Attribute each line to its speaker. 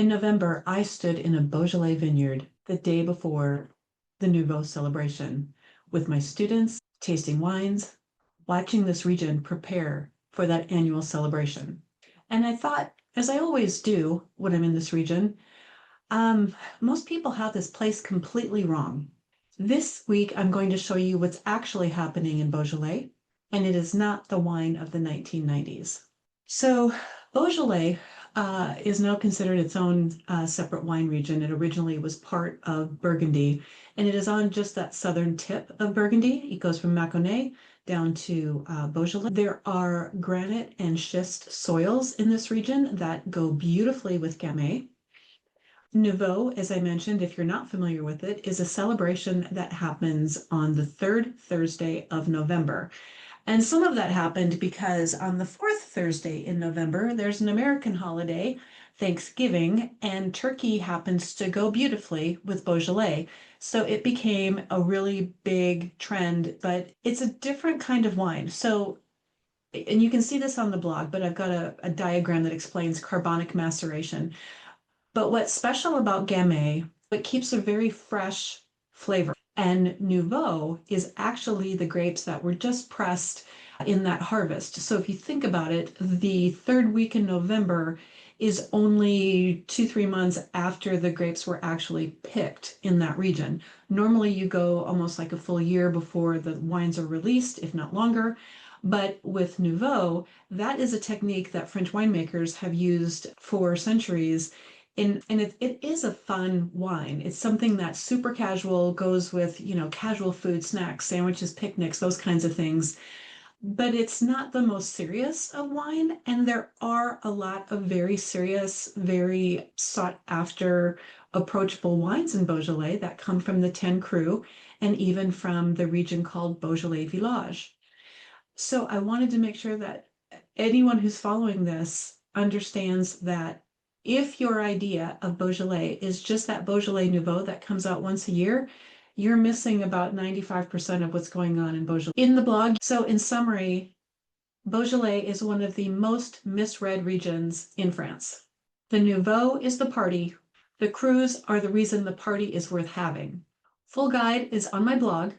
Speaker 1: In November, I stood in a Beaujolais vineyard the day before the Nouveau celebration with my students, tasting wines, watching this region prepare for that annual celebration. And I thought, as I always do when I'm in this region, most people have this place completely wrong. This week, I'm going to show you what's actually happening in Beaujolais, and it is not the wine of the 1990s. So, Beaujolais is now considered its own separate wine region. It originally was part of Burgundy, and it is on just that southern tip of Burgundy. It goes from Mâconnais down to Beaujolais. There are granite and schist soils in this region that go beautifully with Gamay. Nouveau, as I mentioned, if you're not familiar with it, is a celebration that happens on the third Thursday of November. And some of that happened because on the fourth Thursday in November, there's an American holiday, Thanksgiving, and turkey happens to go beautifully with Beaujolais. So it became a really big trend, but it's a different kind of wine. So, and you can see this on the blog, but I've got a diagram that explains carbonic maceration. But what's special about Gamay, it keeps a very fresh flavor. And Nouveau is actually the grapes that were just pressed in that harvest. So if you think about it, the third week in November is only 2, 3 months after the grapes were actually picked in that region. Normally you go almost like a full year before the wines are released, if not longer. But with Nouveau, that is a technique that French winemakers have used for centuries and it is a fun wine. It's something that's super casual, goes with, casual food, snacks, sandwiches, picnics, those kinds of things. But it's not the most serious of wine. And there are a lot of very serious, very sought after, approachable wines in Beaujolais that come from the 10 Cru and even from the region called Beaujolais-Villages. So I wanted to make sure that anyone who's following this understands that if your idea of Beaujolais is just that Beaujolais Nouveau that comes out once a year, you're missing about 95% of what's going on in Beaujolais. In the blog, so in summary, Beaujolais is one of the most misread regions in France. The Nouveau is the party. The crus are the reason the party is worth having. Full guide is on my blog.